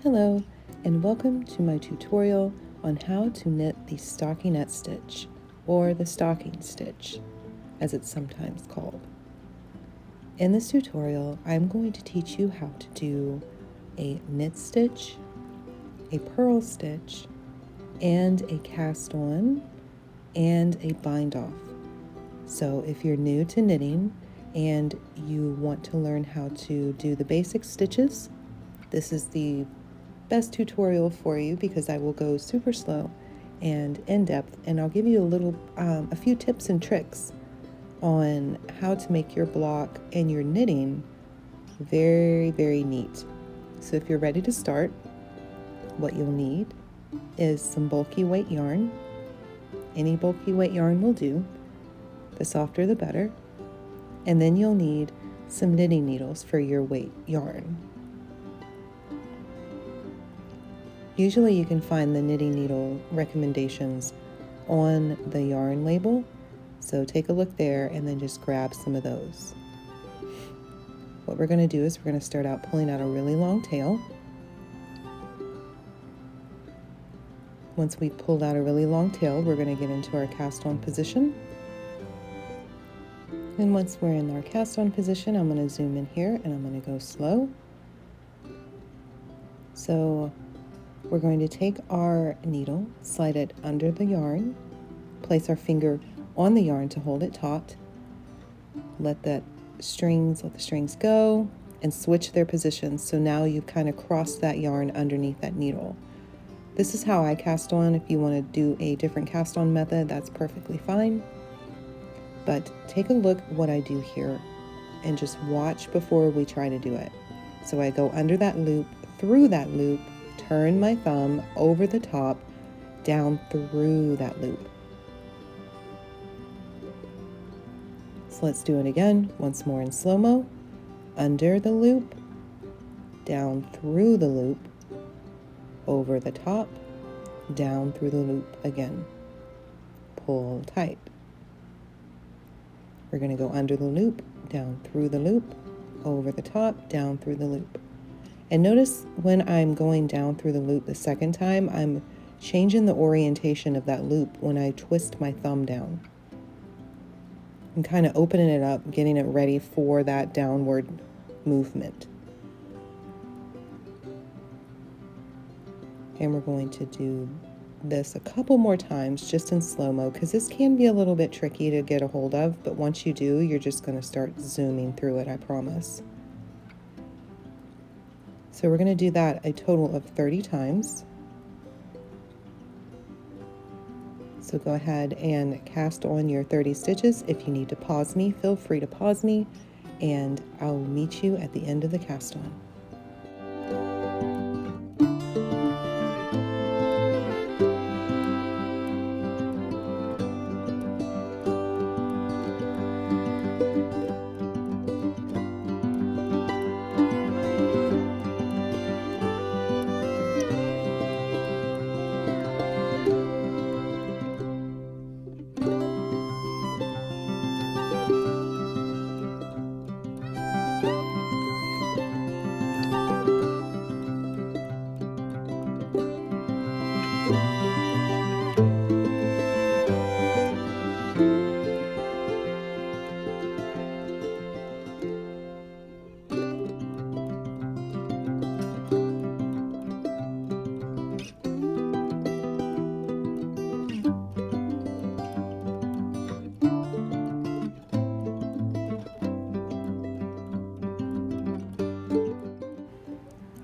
Hello, and welcome to my tutorial on how to knit the stockinette stitch, or the stocking stitch, as it's sometimes called. In this tutorial, I'm going to teach you how to do a knit stitch, a purl stitch, and a cast on, and a bind off. So if you're new to knitting and you want to learn how to do the basic stitches, this is the best tutorial for you because I will go super slow and in depth, and I'll give you a few tips and tricks on how to make your block and your knitting very, very neat. So if you're ready to start, what you'll need is some bulky weight yarn. Any bulky weight yarn will do. The softer the better. And then you'll need some knitting needles for your weight yarn. Usually you can find the knitting needle recommendations on the yarn label, so take a look there and then just grab some of those. What we're going to do is we're going to start out pulling out a really long tail. Once we've pulled out a really long tail, we're going to get into our cast on position. And once we're in our cast on position, I'm going to zoom in here and I'm going to go slow. So we're going to take our needle, slide it under the yarn, place our finger on the yarn to hold it taut, let the strings go, and switch their positions. So now you've kind of crossed that yarn underneath that needle. This is how I cast on. If you want to do a different cast on method, that's perfectly fine. But take a look at what I do here and just watch before we try to do it. So I go under that loop, through that loop, turn my thumb over the top, down through that loop. So let's do it again, once more in slow-mo. Under the loop, down through the loop, over the top, down through the loop again. Pull tight. We're going to go under the loop, down through the loop, over the top, down through the loop. And notice when I'm going down through the loop the second time, I'm changing the orientation of that loop when I twist my thumb down. I'm kind of opening it up, getting it ready for that downward movement. And we're going to do this a couple more times just in slow-mo because this can be a little bit tricky to get a hold of, but once you do, you're just going to start zooming through it, I promise. So we're going to do that a total of 30 times. So go ahead and cast on your 30 stitches. If you need to pause me, feel free to pause me, and I'll meet you at the end of the cast on.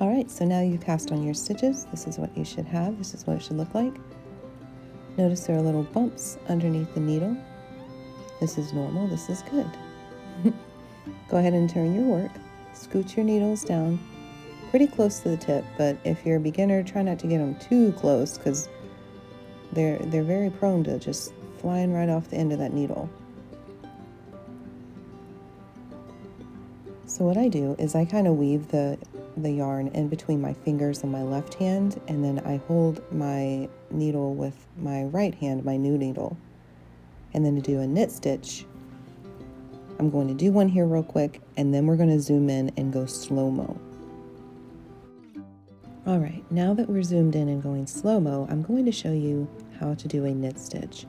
Alright, so now you've cast on your stitches. This is what you should have. This is what it should look like. Notice there are little bumps underneath the needle. This is normal. This is good. Go ahead and turn your work. Scoot your needles down pretty close to the tip, but if you're a beginner, try not to get them too close because they're very prone to just flying right off the end of that needle. So what I do is I kind of weave the yarn in between my fingers on my left hand, and then I hold my needle with my right hand, my new needle. And then to do a knit stitch, I'm I'm going to do one here real quick, and then we're going to zoom in and go slow-mo. All right, now that we're zoomed in and going slow-mo, I'm going to show you how to do a knit stitch.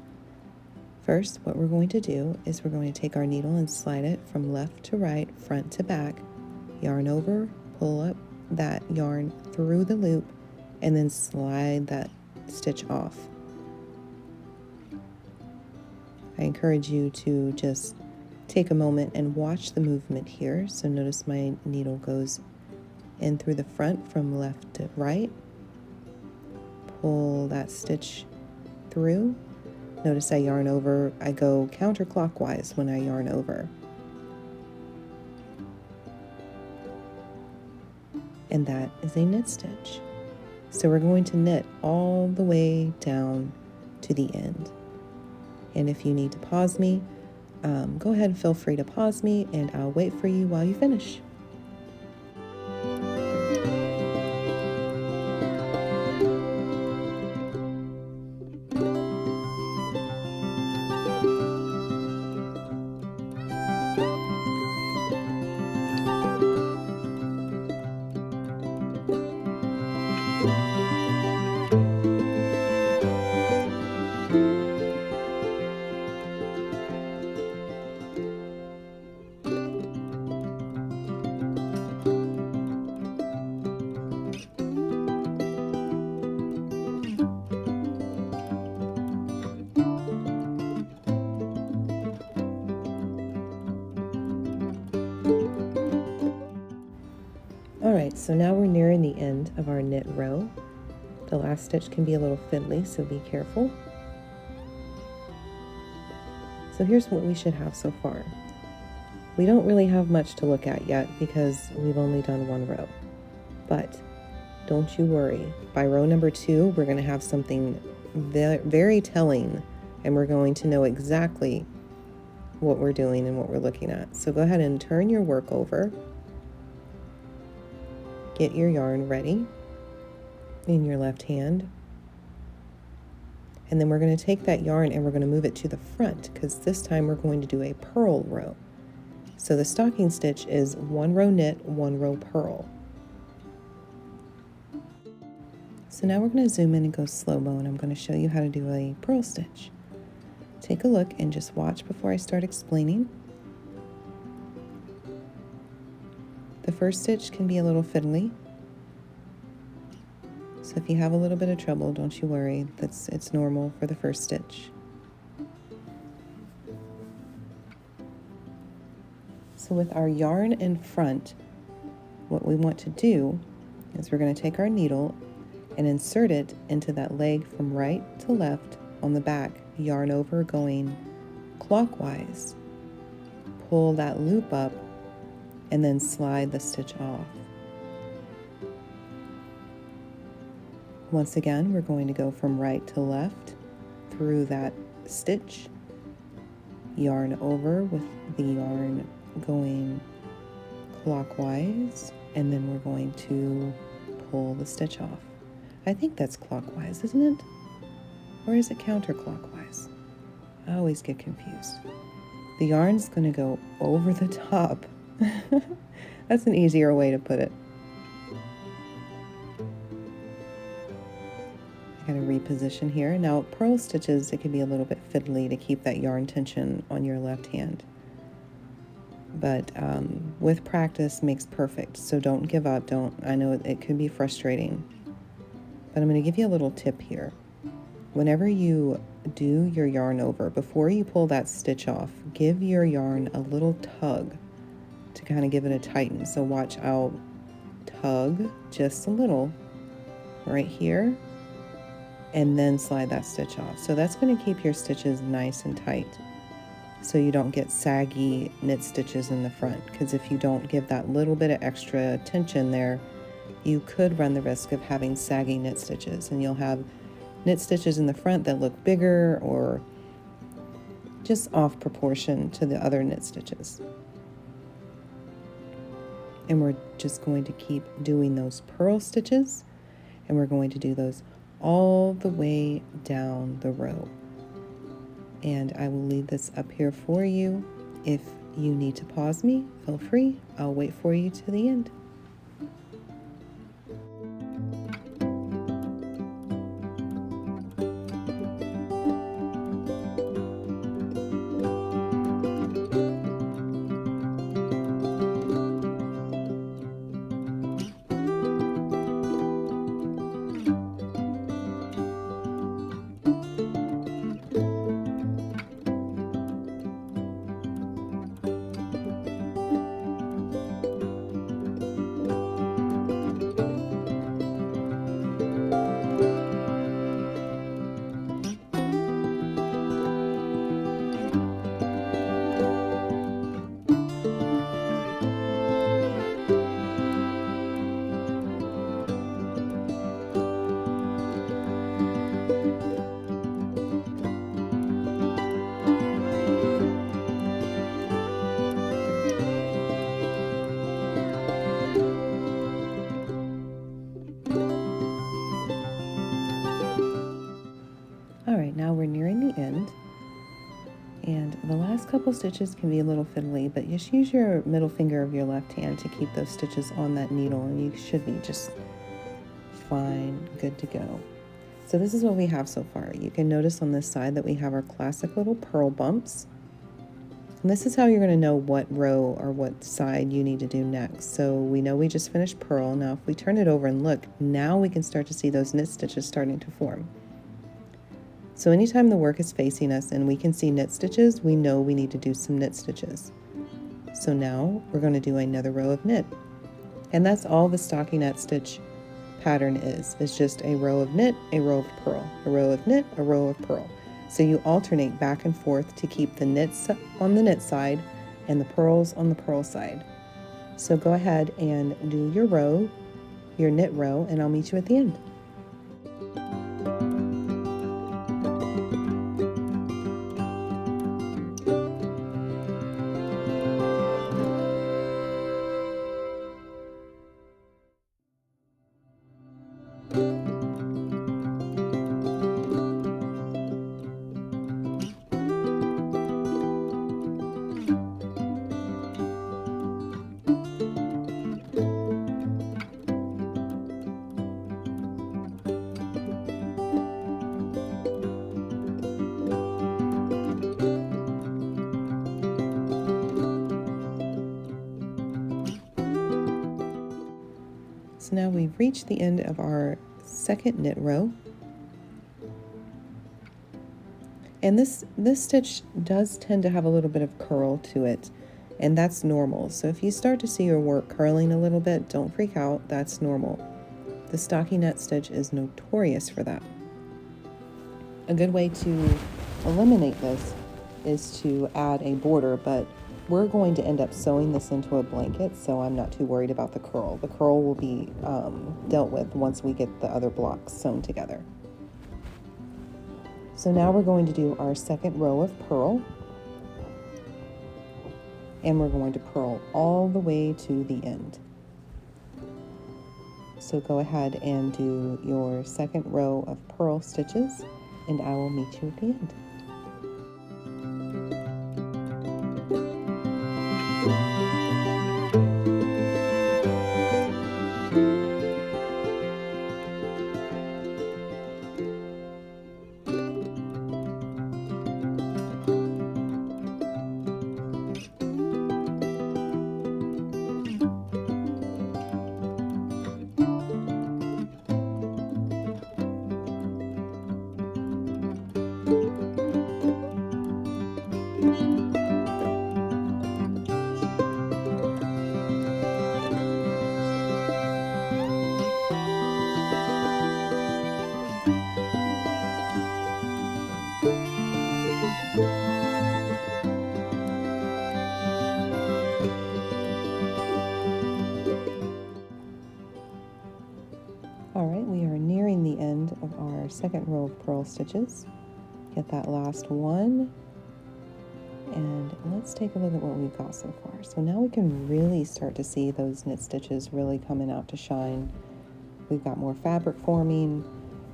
First, what we're going to do is we're going to take our needle and slide it from left to right, front to back, yarn over, pull up that yarn through the loop, and then slide that stitch off. I encourage you to just take a moment and watch the movement here. So notice my needle goes in through the front from left to right. Pull that stitch through. Notice I yarn over. I go counterclockwise when I yarn over. And that is a knit stitch. So we're going to knit all the way down to the end. And if you need to pause me, go ahead and feel free to pause me, and I'll wait for you while you finish. Alright, so now we're nearing the end of our knit row. The last stitch can be a little fiddly, so be careful. So here's what we should have so far. We don't really have much to look at yet because we've only done one row. But don't you worry. By row number 2, we're going to have something very telling, and we're going to know exactly what we're doing and what we're looking at. So go ahead and turn your work over. Get your yarn ready in your left hand. And then we're going to take that yarn and we're going to move it to the front, because this time we're going to do a purl row. So the stocking stitch is 1 row knit, 1 row purl. So now we're going to zoom in and go slow-mo, and I'm going to show you how to do a purl stitch. Take a look and just watch before I start explaining. The first stitch can be a little fiddly, so if you have a little bit of trouble, don't you worry. It's normal for the first stitch. So with our yarn in front, what we want to do is we're going to take our needle and insert it into that leg from right to left on the back, yarn over going clockwise. Pull that loop up and then slide the stitch off. Once again, we're going to go from right to left through that stitch, yarn over with the yarn going clockwise, and then we're going to pull the stitch off. I think that's clockwise, isn't it? Or is it counterclockwise? I always get confused. The yarn's going to go over the top. That's an easier way to put it. I gotta reposition here. Now, purl stitches, it can be a little bit fiddly to keep that yarn tension on your left hand. But with practice makes perfect, so don't give up. I know it could be frustrating. But I'm going to give you a little tip here. Whenever you do your yarn over, before you pull that stitch off, give your yarn a little tug to kind of give it a tighten. So watch, I'll tug just a little right here and then slide that stitch off. So that's going to keep your stitches nice and tight so you don't get saggy knit stitches in the front, because if you don't give that little bit of extra tension there, you could run the risk of having saggy knit stitches, and you'll have knit stitches in the front that look bigger or just off proportion to the other knit stitches. And we're just going to keep doing those purl stitches, and we're going to do those all the way down the row. And I will leave this up here for you. If you need to pause me, feel free. I'll wait for you to the end. All right, now we're nearing the end, and the last couple stitches can be a little fiddly, but just use your middle finger of your left hand to keep those stitches on that needle, and you should be just fine, good to go. So this is what we have so far. You can notice on this side that we have our classic little purl bumps. And this is how you're going to know what row or what side you need to do next. So we know we just finished purl. Now if we turn it over and look, now we can start to see those knit stitches starting to form. So anytime the work is facing us and we can see knit stitches, we know we need to do some knit stitches. So now we're going to do another row of knit. And that's all the stockinette stitch pattern is. It's just a row of knit, a row of purl, a row of knit, a row of purl. So you alternate back and forth to keep the knits on the knit side and the purls on the purl side. So go ahead and do your row, your knit row, and I'll meet you at the end. So now we've reached the end of our second knit row. And this stitch does tend to have a little bit of curl to it, and that's normal. So if you start to see your work curling a little bit, don't freak out, that's normal. The stockinette stitch is notorious for that. A good way to eliminate this is to add a border, but we're going to end up sewing this into a blanket, so I'm not too worried about the curl. The curl will be dealt with once we get the other blocks sewn together. So now we're going to do our second row of purl, and we're going to purl all the way to the end. So go ahead and do your second row of purl stitches, and I will meet you at the end. Alright, we are nearing the end of our second row of purl stitches. Get that last one, and let's take a look at what we've got so far. So now we can really start to see those knit stitches really coming out to shine. We've got more fabric forming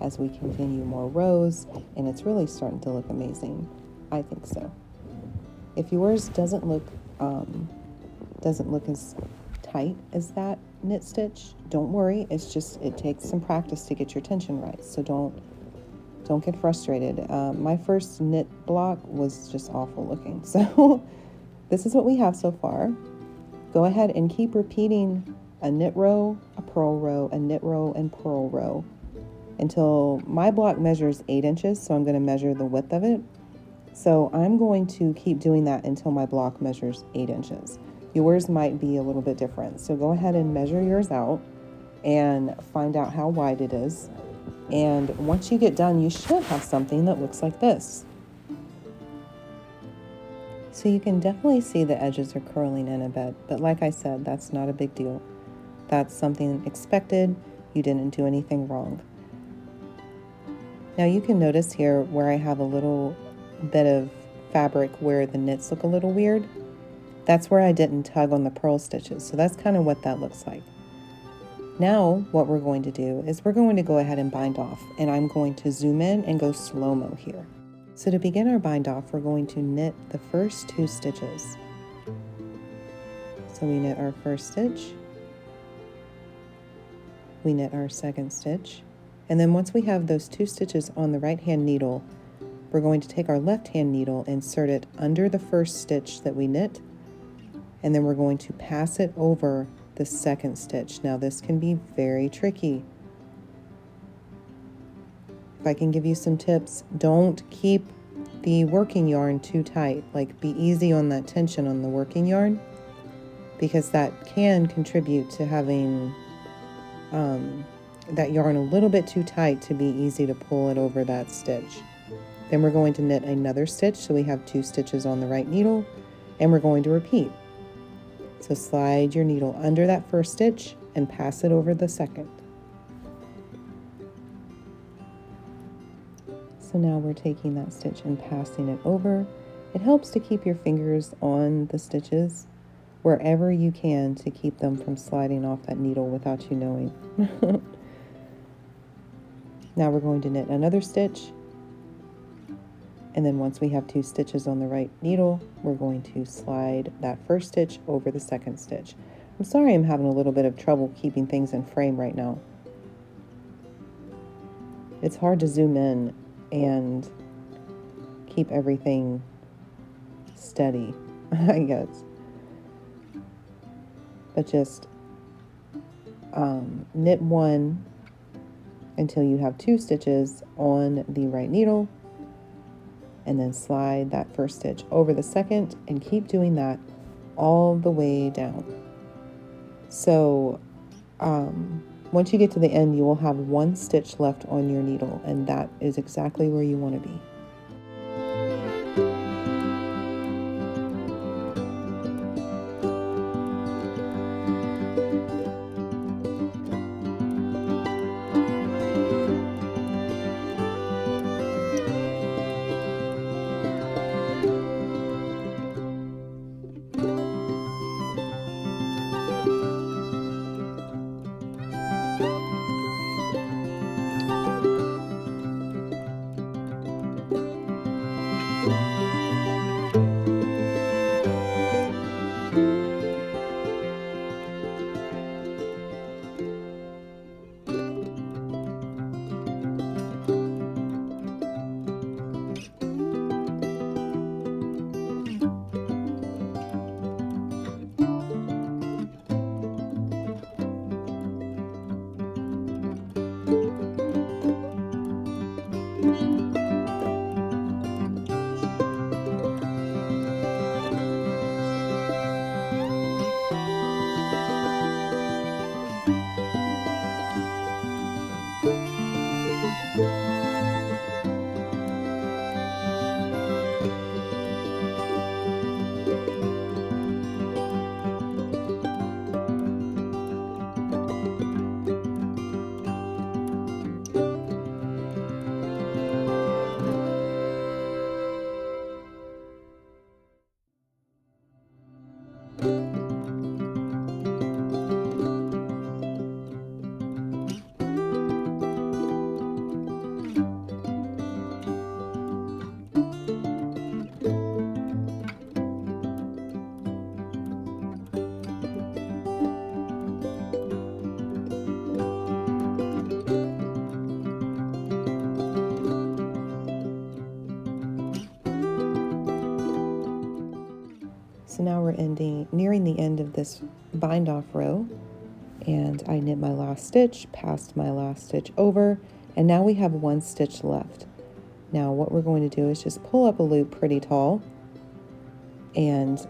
as we continue more rows, and it's really starting to look amazing. I think so. If yours doesn't look doesn't look as tight as that knit stitch, don't worry. It's just, it takes some practice to get your tension right. So don't get frustrated. My first knit block was just awful looking. So this is what we have so far. Go ahead and keep repeating a knit row, a purl row, a knit row, and purl row until my block measures 8 inches. So I'm going to measure the width of it. So I'm going to keep doing that until my block measures 8 inches. Yours might be a little bit different. So go ahead and measure yours out and find out how wide it is. And once you get done, you should have something that looks like this. So you can definitely see the edges are curling in a bit, but like I said, that's not a big deal. That's something expected. You didn't do anything wrong. Now you can notice here where I have a little bit of fabric where the knits look a little weird. That's where I didn't tug on the purl stitches. So that's kind of what that looks like. Now what we're going to do is we're going to go ahead and bind off, and I'm going to zoom in and go slow-mo here. So to begin our bind off, we're going to knit the first 2 stitches. So we knit our first stitch, we knit our second stitch, and then once we have those 2 stitches on the right hand needle, we're going to take our left hand needle, insert it under the first stitch that we knit, and then we're going to pass it over the second stitch. Now this can be very tricky. If I can give you some tips, don't keep the working yarn too tight. Like, be easy on that tension on the working yarn, because that can contribute to having that yarn a little bit too tight to be easy to pull it over that stitch. Then we're going to knit another stitch, so we have 2 stitches on the right needle, and we're going to repeat. So slide your needle under that first stitch and pass it over the second. So now we're taking that stitch and passing it over. It helps to keep your fingers on the stitches wherever you can to keep them from sliding off that needle without you knowing. Now we're going to knit another stitch. And then once we have 2 stitches on the right needle, we're going to slide that first stitch over the second stitch. I'm sorry I'm having a little bit of trouble keeping things in frame right now. It's hard to zoom in and keep everything steady, I guess. But just knit 1 until you have 2 stitches on the right needle, and then slide that first stitch over the second, and keep doing that all the way down. So once you get to the end, you will have 1 stitch left on your needle, and that is exactly where you want to be. now we're nearing the end of this bind off row, and I knit my last stitch, passed my last stitch over, and now we have one stitch left. Now what we're going to do is just pull up a loop pretty tall and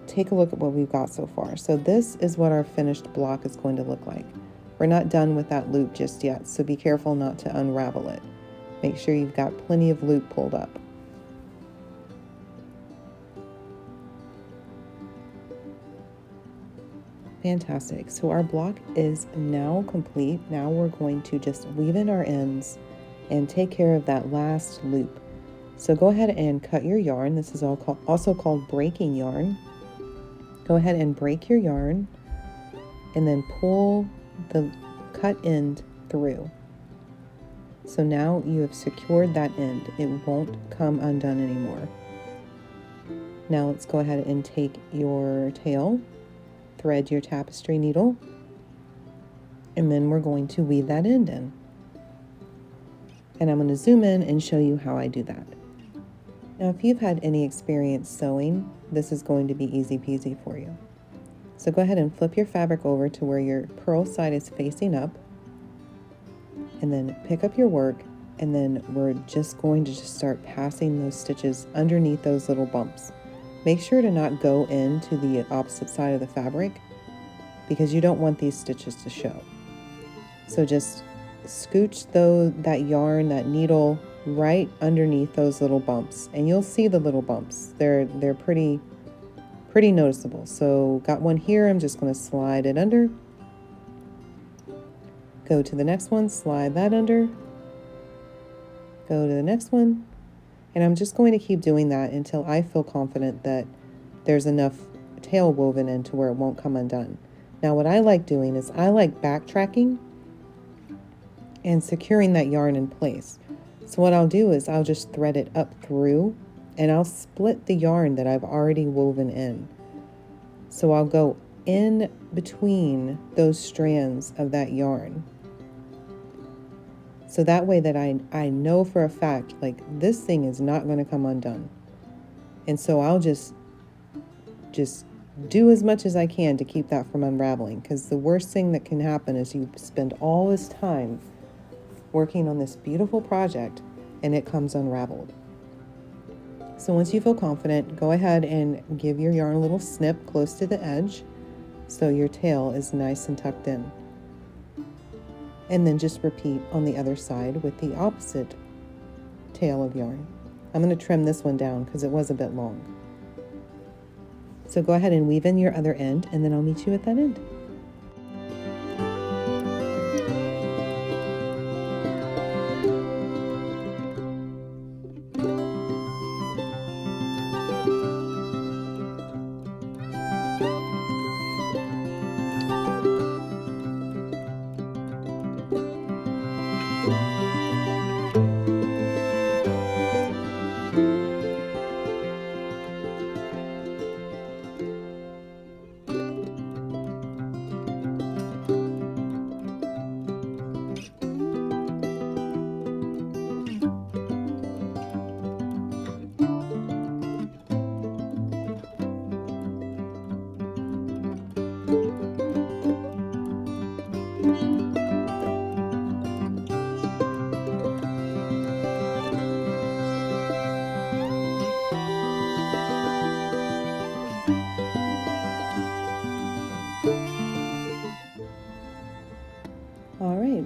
take a look at what we've got so far. So this is what our finished block is going to look like. We're not done with that loop just yet, so be careful not to unravel it. Make sure you've got plenty of loop pulled up. Fantastic. So our block is now complete. Now we're going to just weave in our ends and take care of that last loop. So go ahead and cut your yarn. This is also called breaking yarn. Go ahead and break your yarn and then pull the cut end through. So now you have secured that end. It won't come undone anymore. Now let's go ahead and take your tail, thread your tapestry needle, and then we're going to weave that end in. And I'm going to zoom in and show you how I do that. Now, if you've had any experience sewing, this is going to be easy peasy for you. So go ahead and flip your fabric over to where your purl side is facing up, and then pick up your work, and then we're just going to start passing those stitches underneath those little bumps. Make sure to not go into the opposite side of the fabric because you don't want these stitches to show. So just scooch that yarn, that needle, right underneath those little bumps, and you'll see the little bumps. They're pretty noticeable. So got one here, I'm just going to slide it under. Go to the next one, slide that under. Go to the next one. And I'm just going to keep doing that until I feel confident that there's enough tail woven in to where it won't come undone. Now what I like doing is I like backtracking and securing that yarn in place. So what I'll do is I'll just thread it up through and I'll split the yarn that I've already woven in. So I'll go in between those strands of that yarn. So that way that I know for a fact, like, this thing is not going to come undone. And so I'll just do as much as I can to keep that from unraveling, because the worst thing that can happen is you spend all this time working on this beautiful project and it comes unraveled. So once you feel confident, go ahead and give your yarn a little snip close to the edge so your tail is nice and tucked in. And then just repeat on the other side with the opposite tail of yarn. I'm going to trim this one down because it was a bit long. So go ahead and weave in your other end, and then I'll meet you at that end.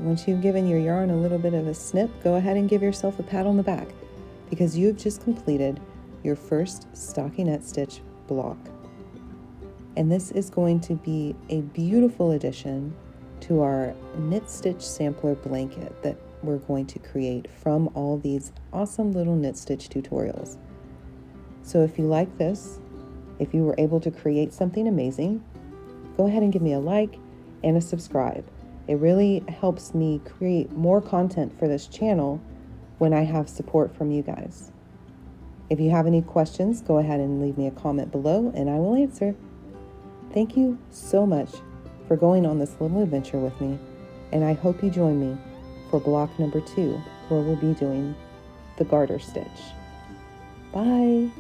Once you've given your yarn a little bit of a snip, go ahead and give yourself a pat on the back because you've just completed your first stockinette stitch block. And this is going to be a beautiful addition to our knit stitch sampler blanket that we're going to create from all these awesome little knit stitch tutorials. So if you like this, if you were able to create something amazing, go ahead and give me a like and a subscribe. It really helps me create more content for this channel when I have support from you guys. If you have any questions, go ahead and leave me a comment below and I will answer. Thank you so much for going on this little adventure with me, and I hope you join me for block number 2, where we'll be doing the garter stitch. Bye!